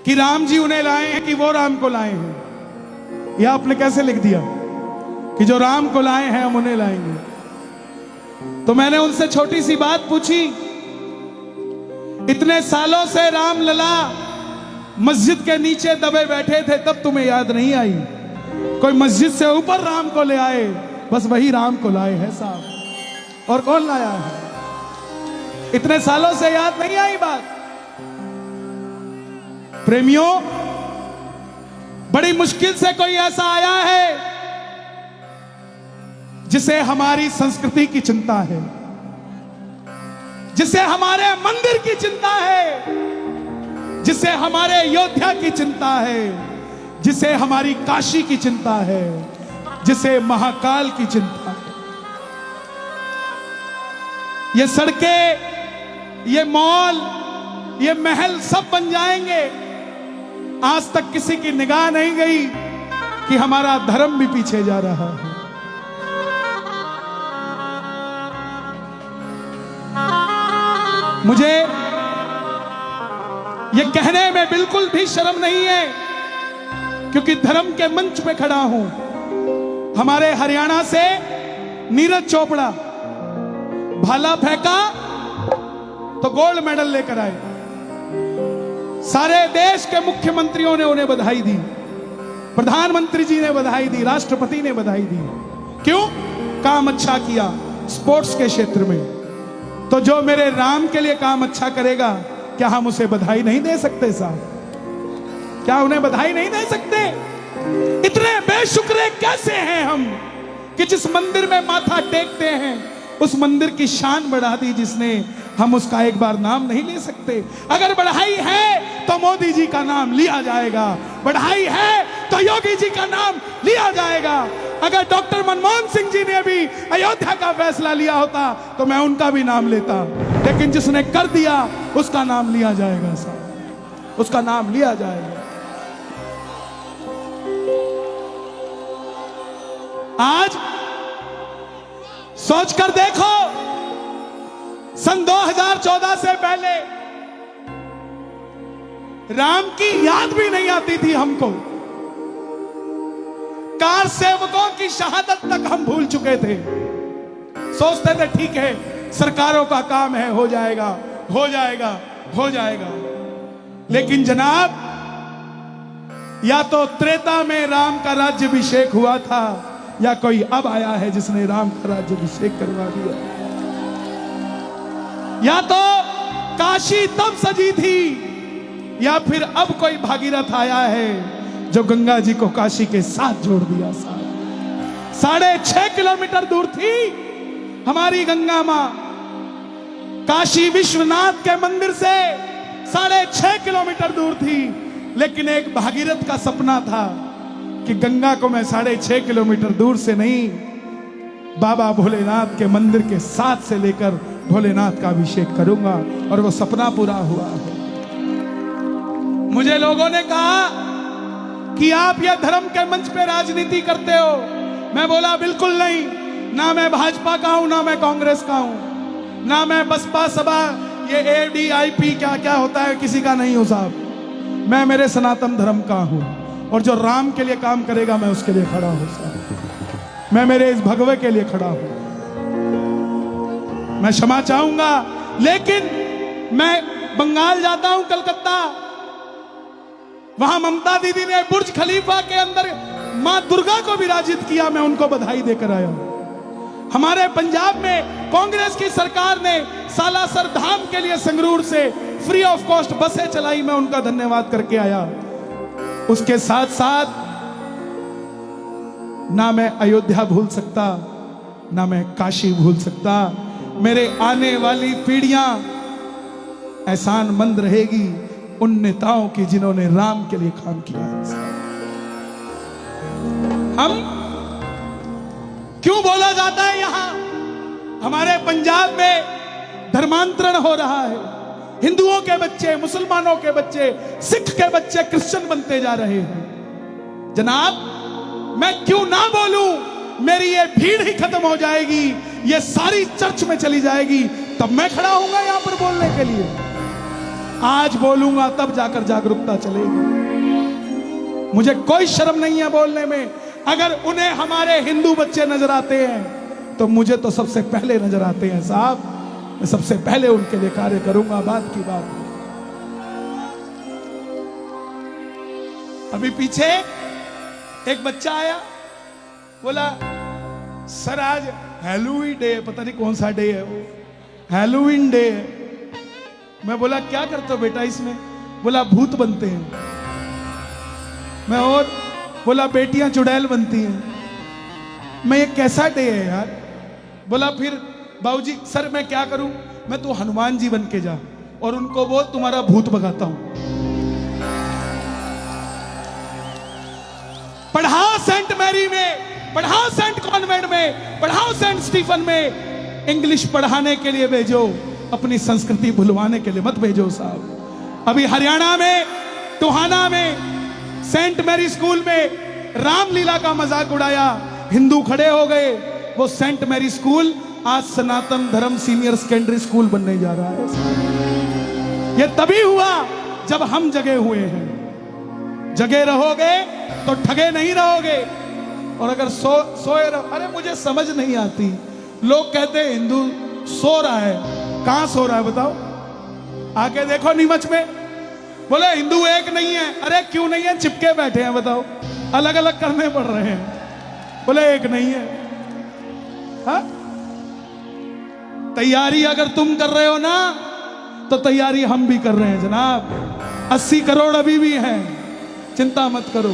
कि राम जी उन्हें लाए हैं कि वो राम को लाए हैं। यह आपने कैसे लिख दिया कि जो राम को लाए हैं हम उन्हें लाएंगे? तो मैंने उनसे छोटी सी बात पूछी, इतने सालों से राम लला मस्जिद के नीचे दबे बैठे थे, तब तुम्हें याद नहीं आई? कोई मस्जिद से ऊपर राम को ले आए, बस वही राम को लाए हैं साहब। और कौन लाया है? इतने सालों से याद नहीं आई बात? प्रेमियों, बड़ी मुश्किल से कोई ऐसा आया है जिसे हमारी संस्कृति की चिंता है, जिसे हमारे मंदिर की चिंता है, जिसे हमारे अयोध्या की चिंता है, जिसे हमारी काशी की चिंता है, जिसे महाकाल की चिंता है। ये सड़कें, ये मॉल, ये महल सब बन जाएंगे, आज तक किसी की निगाह नहीं गई कि हमारा धर्म भी पीछे जा रहा है। मुझे ये कहने में बिल्कुल भी शर्म नहीं है, क्योंकि धर्म के मंच पे खड़ा हूं। हमारे हरियाणा से नीरज चोपड़ा भाला फेंका तो गोल्ड मेडल लेकर आए। सारे देश के मुख्यमंत्रियों ने उन्हें बधाई दी, प्रधानमंत्री जी ने बधाई दी, राष्ट्रपति ने बधाई दी। क्यों? काम अच्छा किया स्पोर्ट्स के क्षेत्र में। तो जो मेरे राम के लिए काम अच्छा करेगा, क्या हम उसे बधाई नहीं दे सकते साहब? क्या उन्हें बधाई नहीं दे सकते? इतने बेशुक्रे कैसे हैं हम कि जिस मंदिर में माथा टेकते हैं उस मंदिर की शान बढ़ा दी जिसने, हम उसका एक बार नाम नहीं ले सकते। अगर बढ़ाई है तो मोदी जी का नाम लिया जाएगा, बढ़ाई है तो योगी जी का नाम लिया जाएगा। अगर डॉक्टर मनमोहन सिंह जी ने भी अयोध्या का फैसला लिया होता तो मैं उनका भी नाम लेता, लेकिन जिसने कर दिया उसका नाम लिया जाएगा साहब, उसका नाम लिया जाएगा। आज सोचकर देखो, सन 2014 से पहले राम की याद भी नहीं आती थी हमको। कार सेवकों की शहादत तक हम भूल चुके थे। सोचते थे ठीक है, सरकारों का काम है, हो जाएगा हो जाएगा हो जाएगा। लेकिन जनाब, या तो त्रेता में राम का राज्याभिषेक हुआ था, या कोई अब आया है जिसने राम का राज्याभिषेक करवा दिया। या तो काशी तब सजी थी, या फिर अब कोई भागीरथ आया है जो गंगा जी को काशी के साथ जोड़ दिया। 6.5 किलोमीटर दूर थी हमारी गंगा मां, काशी विश्वनाथ के मंदिर से 6.5 किलोमीटर दूर थी। लेकिन एक भागीरथ का सपना था कि गंगा को मैं 6.5 किलोमीटर दूर से नहीं, बाबा भोलेनाथ के मंदिर के साथ से लेकर भोलेनाथ का अभिषेक करूंगा, और वो सपना पूरा हुआ है। मुझे लोगों ने कहा कि आप यह धर्म के मंच पे राजनीति करते हो। मैं बोला बिल्कुल नहीं, ना मैं भाजपा का हूं, ना मैं कांग्रेस का हूं, ना मैं बसपा सभा, ये ADIP क्या क्या होता है किसी का नहीं हूं साहब। मैं मेरे सनातन धर्म का हूं, और जो राम के लिए काम करेगा मैं उसके लिए खड़ा हूं साहब। मैं मेरे इस भगवे के लिए खड़ा हूं। मैं क्षमा चाहूंगा, लेकिन मैं बंगाल जाता हूं, कलकत्ता, वहां ममता दीदी ने बुर्ज खलीफा के अंदर मां दुर्गा को विराजित किया, मैं उनको बधाई देकर आया हूं। हमारे पंजाब में कांग्रेस की सरकार ने सालासर धाम के लिए संगरूर से फ्री ऑफ कॉस्ट बसें चलाई, मैं उनका धन्यवाद करके आया। उसके साथ साथ ना मैं अयोध्या भूल सकता, ना मैं काशी भूल सकता। मेरे आने वाली पीढ़ियां एहसानमंद रहेगी उन नेताओं की जिन्होंने राम के लिए काम किया। हम क्यों बोला जाता है यहां हमारे पंजाब में धर्मांतरण हो रहा है, हिंदुओं के बच्चे, मुसलमानों के बच्चे, सिख के बच्चे क्रिश्चियन बनते जा रहे हैं। जनाब, मैं क्यों ना बोलूं? मेरी ये भीड़ ही खत्म हो जाएगी, ये सारी चर्च में चली जाएगी, तब मैं खड़ा होऊंगा यहां पर बोलने के लिए। आज बोलूंगा तब जाकर जागरूकता चलेगी। मुझे कोई शर्म नहीं है बोलने में। अगर उन्हें हमारे हिंदू बच्चे नजर आते हैं तो मुझे तो सबसे पहले नजर आते हैं साहब। मैं सबसे पहले उनके लिए कार्य करूंगा। बात की बात। अभी पीछे एक बच्चा आया, बोला सर आज हैलोवीन डे, पता नहीं कौन सा डे है वो, हैलोवीन डे है। मैं बोला क्या करते हो बेटा इसमें? बोला भूत बनते हैं। मैं और बोला बेटियां चुड़ैल बनती हैं। मैं ये कैसा डे है यार? बोला फिर बाबूजी सर मैं क्या करूं? मैं तू हनुमान जी बन के जा और उनको बोल तुम्हारा भूत भगाता हूं। पढ़ाओ सेंट मैरी में, पढ़ाओ सेंट कॉन्वेंट में, पढ़ाओ सेंट स्टीफन में। इंग्लिश पढ़ाने के लिए भेजो, अपनी संस्कृति भुलवाने के लिए मत भेजो साहब। अभी हरियाणा में टोहाना में सेंट मैरी स्कूल में रामलीला का मजाक उड़ाया, हिंदू खड़े हो गए। वो सेंट मैरी स्कूल आज सनातन धर्म सीनियर सेकेंडरी स्कूल बनने जा रहा है। ये तभी हुआ जब हम जगे हुए हैं। जगे रहोगे तो ठगे नहीं रहोगे। और अगर सोए रहो, अरे मुझे समझ नहीं आती, लोग कहते हैं हिंदू सो रहा है। कहां सो रहा है बताओ? आके देखो नीमच में। बोले हिंदू एक नहीं है। अरे क्यों नहीं है? चिपके बैठे हैं बताओ, अलग अलग करने पड़ रहे हैं। बोले एक नहीं है। हा? तैयारी अगर तुम कर रहे हो ना तो तैयारी हम भी कर रहे हैं जनाब। 80 करोड़ अभी भी हैं, चिंता मत करो।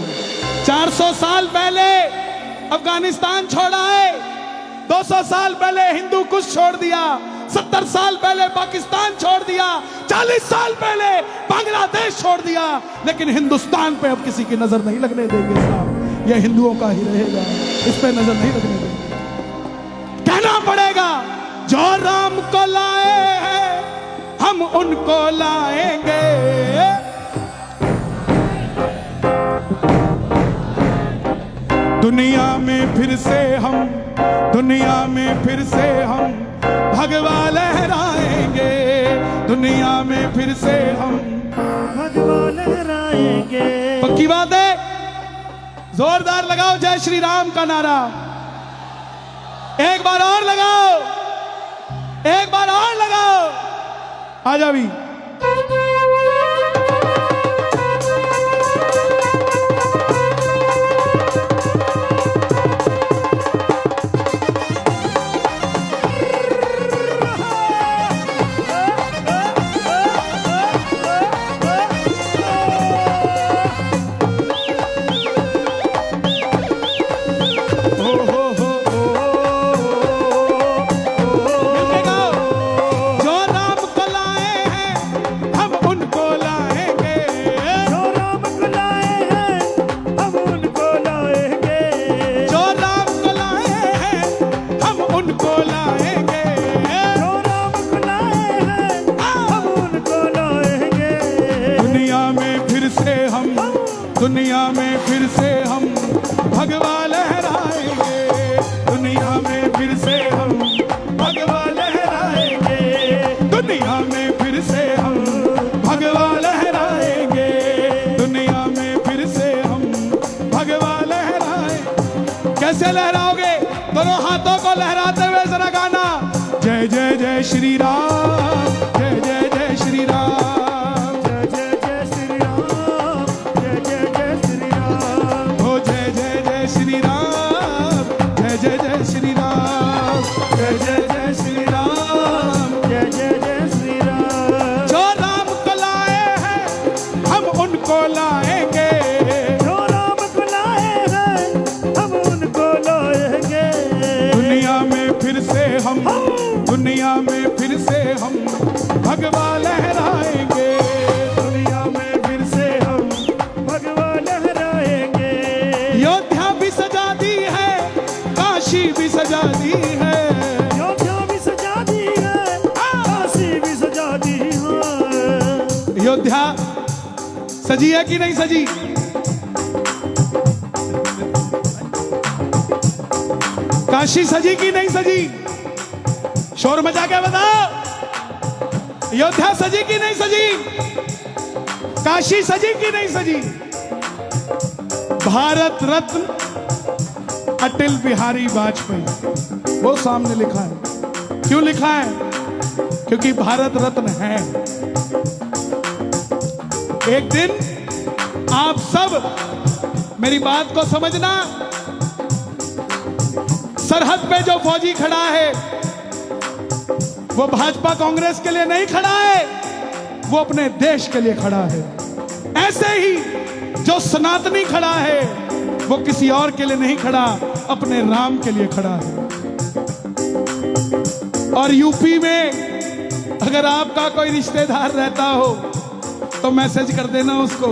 400 साल पहले अफगानिस्तान छोड़ा है, 200 साल पहले हिंदू कुश छोड़ दिया, 70 साल पहले पाकिस्तान छोड़ दिया, 40 साल पहले बांग्लादेश छोड़ दिया, लेकिन हिंदुस्तान पे अब किसी की नजर नहीं लगने देंगे साहब। यह हिंदुओं का ही रहेगा, इस पे नजर नहीं लगने देंगे। कहना पड़ेगा जो राम को लाए हैं हम उनको लाएंगे। दुनिया में फिर से हम, दुनिया में फिर से हम भगवा लहराएंगे। दुनिया में फिर से हम भगवा लहराएंगे। पक्की बात है? जोरदार लगाओ जय श्री राम का नारा। एक बार और लगाओ, एक बार और लगाओ। आजा भी। दुनिया में फिर से हम भगवा लहराएंगे। दुनिया में फिर से हम भगवा लहराएंगे। दुनिया में फिर से हम भगवा लहराएंगे। दुनिया में फिर से हम भगवा लहराएंगे। कैसे लहराओगे? दोनों हाथों को लहराते हुए जरा गाना। जय जय जय श्री राम, जय जय जय श्री राम। दुनिया में फिर से हम भगवा लहराएंगे। दुनिया में फिर से हम भगवा लहराएंगे। अयोध्या भी सजा दी है, काशी भी सजा दी है। अयोध्या भी सजा दी है, काशी भी सजा दी है। अयोध्या सजी है कि नहीं सजी? काशी सजी कि नहीं सजी? शोर मचा के बताओ। अयोध्या सजी कि नहीं सजी? काशी सजी कि नहीं सजी? भारत रत्न अटल बिहारी वाजपेयी, वो सामने लिखा है। क्यों लिखा है? क्योंकि भारत रत्न है। एक दिन आप सब मेरी बात को समझना, सरहद पे जो फौजी खड़ा है वो भाजपा कांग्रेस के लिए नहीं खड़ा है, वो अपने देश के लिए खड़ा है। ऐसे ही जो सनातनी खड़ा है वो किसी और के लिए नहीं खड़ा, अपने राम के लिए खड़ा है। और यूपी में अगर आपका कोई रिश्तेदार रहता हो तो मैसेज कर देना उसको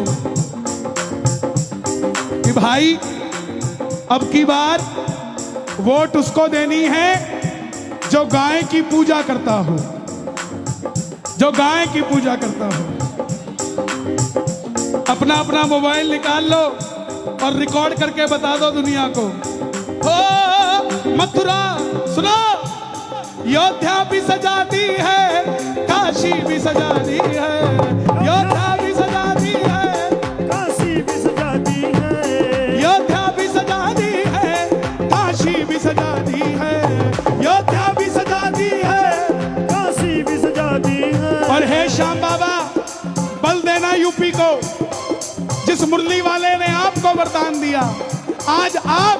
कि भाई अब की बार वोट उसको देनी है जो गाय की पूजा करता हो, जो गाय की पूजा करता हो। अपना अपना मोबाइल निकाल लो और रिकॉर्ड करके बता दो दुनिया को। ओ मथुरा सुनो, योद्धा भी सजा दी है, काशी भी सजा दी है, योद्धा भी सजा दी है, काशी भी सजा दी है, योद्धा भी सजा दी है, काशी भी सजा दी है, योद्धा भी सजा दी है, काशी भी सजा दी है। और हे श्याम बाबा, बल देना यूपी को, जिस मुरली वाले ने आपको वरदान दिया, आज आप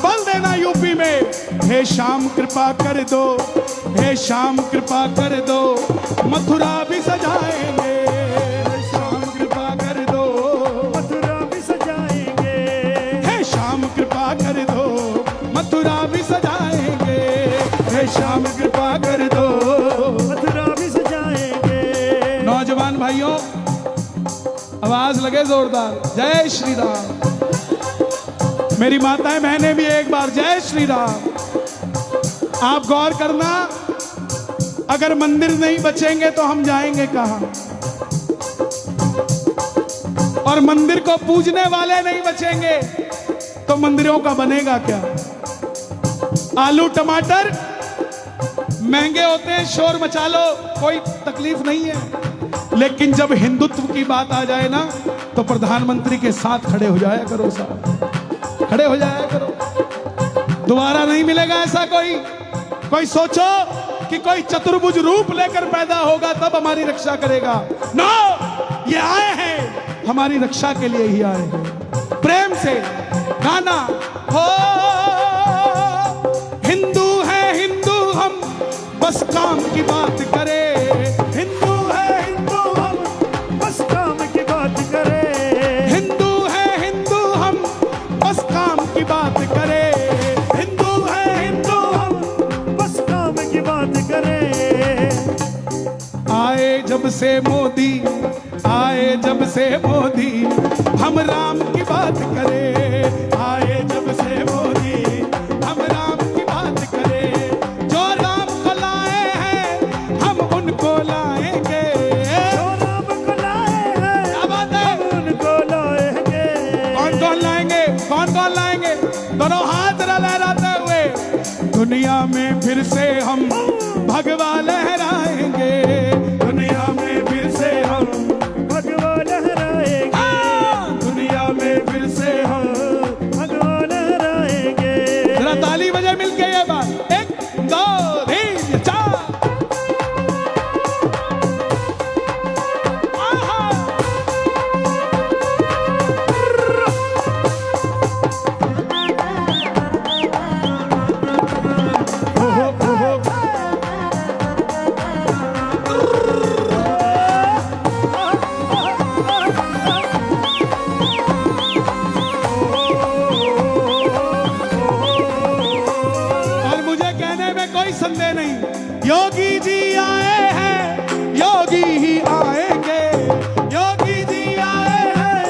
बल देना यूपी में। हे श्याम कृपा कर दो, हे श्याम कृपा कर दो, मथुरा भी सजाएंगे। हे श्याम कृपा कर दो, मथुरा भी सजाएंगे। हे श्याम कृपा कर दो, मथुरा भी सजाएंगे। हे श्याम कृपा कर दो, मथुरा भी सजाएंगे। नौजवान भाइयों, आवाज लगे जोरदार, जय श्री राम। मेरी माताएं बहनें भी एक बार जय श्री राम। आप गौर करना, अगर मंदिर नहीं बचेंगे तो हम जाएंगे कहां? और मंदिर को पूजने वाले नहीं बचेंगे तो मंदिरों का बनेगा क्या? आलू टमाटर महंगे होते हैं, शोर मचा लो, कोई तकलीफ नहीं है, लेकिन जब हिंदुत्व की बात आ जाए ना तो प्रधानमंत्री के साथ खड़े हो जाया करो साहब, खड़े हो जाया करो। दोबारा नहीं मिलेगा ऐसा कोई। कोई सोचो कि कोई चतुर्भुज रूप लेकर पैदा होगा तब हमारी रक्षा करेगा। नो, ये आए हैं हमारी रक्षा के लिए ही आए हैं। प्रेम से गाना हो, हिंदू है हिंदू हम, बस काम की बात करें। हिंदू है हिंदू हम, बस काम की बात करें। हिंदू है हिंदू हम, बस काम की बात करें। हिंदू है हिंदू हम, बस काम की बात करें। आए जब से मोदी, आए जब से मोदी, हम राम की बात करें। आए जब से मोदी, हम राम की बात करें। जो राम को लाए हैं हम उनको लाएंगे। जो राम को लाए हैं, क्या बात है? हम उनको लाएंगे। कौन कौन लाएंगे? कौन कौन लाएंगे? दोनों हाथ लहराते हुए दुनिया में फिर से हम भगवा लहराएंगे। दुनिया में फिर से हम भगवा लहराएंगे। दुनिया में फिर से हम। भगवा लहराएंगे। जरा ताली बजे मिलके ये बात, 1 2 3 4। आहा। ओहो, ओहो। और मुझे कहने में कोई संदेह नहीं, योगी जी आए हैं, योगी ही आएंगे। योगी जी आए हैं,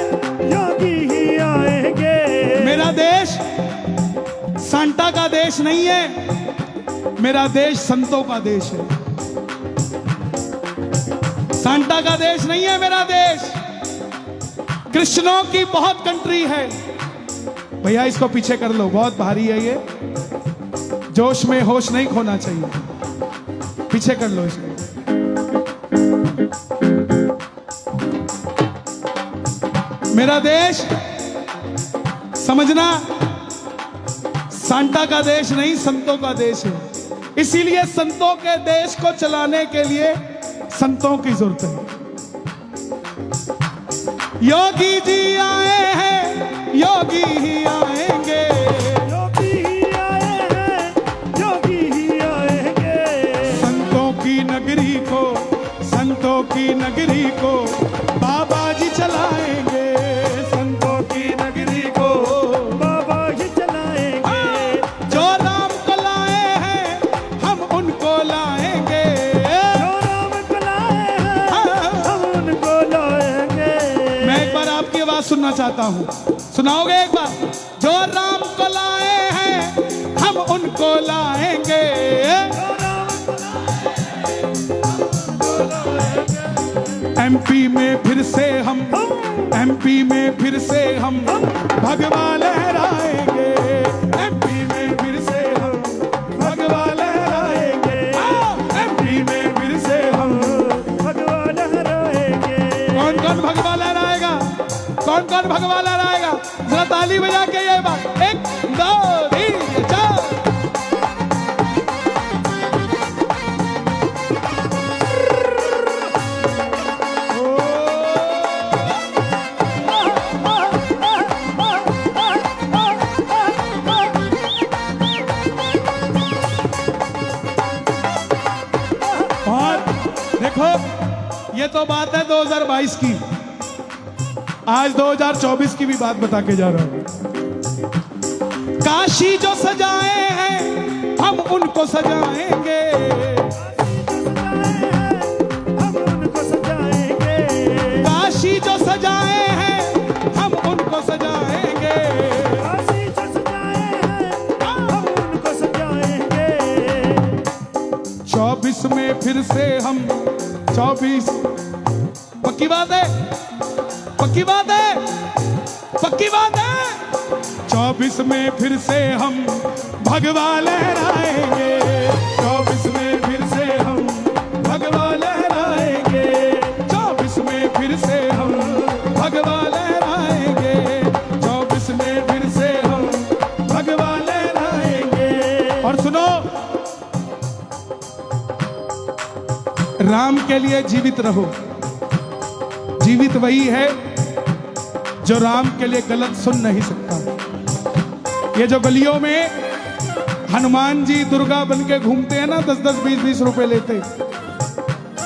योगी ही आएंगे। मेरा देश सांता का देश नहीं है, मेरा देश संतों का देश है। सांता का देश नहीं है मेरा देश, कृष्णों की बहुत कंट्री है। भैया इसको पीछे कर लो, बहुत भारी है ये, जोश में होश नहीं खोना चाहिए। पीछे कर लो इसको। मेरा देश समझना सांता का देश नहीं, संतों का देश है। इसीलिए संतों के देश को चलाने के लिए संतों की जरूरत है। योगी जी आए हैं, योगी ही आएंगे। योगी ही आए हैं, योगी ही आएंगे। संतों की नगरी को, संतों की नगरी को बाबा जी चलाएंगे। संतों की नगरी को बाबा ही चलाएंगे। जो राम को लाए हैं हम उनको लाएंगे। जो राम को लाए हैं हम उनको लाएंगे। मैं एक बार आपकी आवाज सुनना चाहता हूँ, सुनाओगे एक बार? जो राम को लाए हैं हम उनको लाएंगे। एमपी में फिर से हम, एमपी में फिर से हम भगवा लहराएंगे। एमपी में फिर से हम भगवा लहराएंगे। एमपी में फिर से हम भगवा लहराएंगे। कौन कौन भगवा लहराएगा? कौन कौन भगवा लहराएगा? जरा ताली बजा के ये बात, 1 2 3 4। और देखो, ये तो बात है 2022 की, आज 2024 की भी बात बता के जा रहा हूं। काशी जो सजाए हैं हम उनको सजाएंगे। हम उनको सजाएंगे। काशी जो सजाए हैं हम उनको सजाएंगे। काशी जो सजाए हैं हम उनको सजाएंगे। 24 में फिर से हम, 24 पक्की बात है, पक्की बात है, पक्की बात है। 24 में फिर से हम भगवा लहराएंगे। 24 में फिर से हम भगवा लहराएंगे। 24 में फिर से हम भगवा लहराएंगे। 24 में फिर से हम भगवा लहराएंगे। और सुनो, राम के लिए जीवित रहो। जीवित वही है जो राम के लिए गलत सुन नहीं सकता। ये जो गलियों में हनुमान जी दुर्गा बन के घूमते हैं ना, 10-10 20-20 रुपए लेते,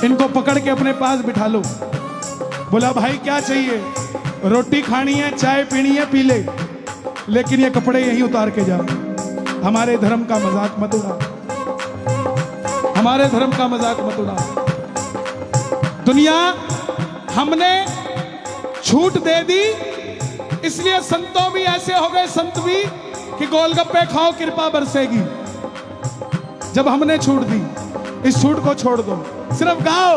इनको पकड़ के अपने पास बिठा लो। बोला भाई क्या चाहिए? रोटी खानी है, चाय पीनी है, पी ले, लेकिन ये कपड़े यहीं उतार के जा। हमारे धर्म का मजाक मत उड़ा, हमारे धर्म का मजाक मत उड़ा। दुनिया हमने छूट दे दी, इसलिए संतों भी ऐसे हो गए, संत भी, कि गोलगप्पे खाओ कृपा बरसेगी। जब हमने छूट दी, इस छूट को छोड़ दो, सिर्फ गाओ,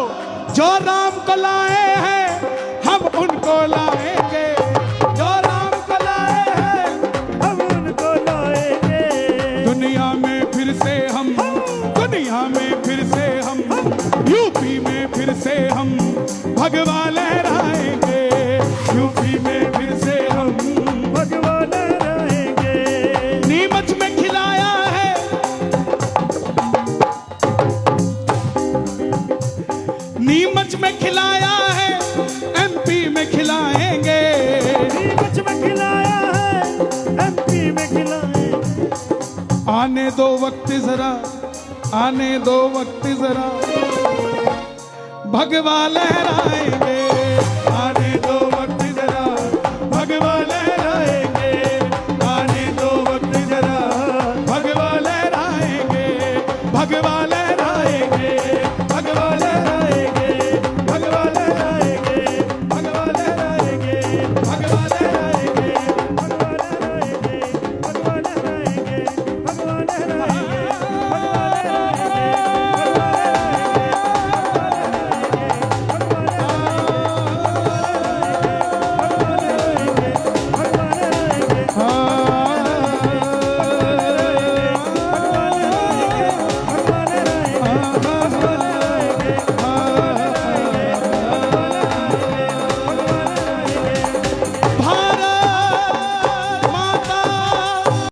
जो राम को लाए हैं हम उनको लाएंगे। जो राम को लाए हैं हम उनको लाएंगे। दुनिया में फिर से हम, दुनिया में फिर से हम, यूपी में फिर से हम भगवा लहराएंगे। यूपी में फिर से हम भगवा लहराएंगे। नीमच में खिलाया है, नीमच में खिलाया है, एमपी में खिलाएंगे। नीमच में खिलाया है, एमपी में खिलाएंगे। आने दो वक्त जरा, आने दो वक्त जरा, भगवा लहराएंगे।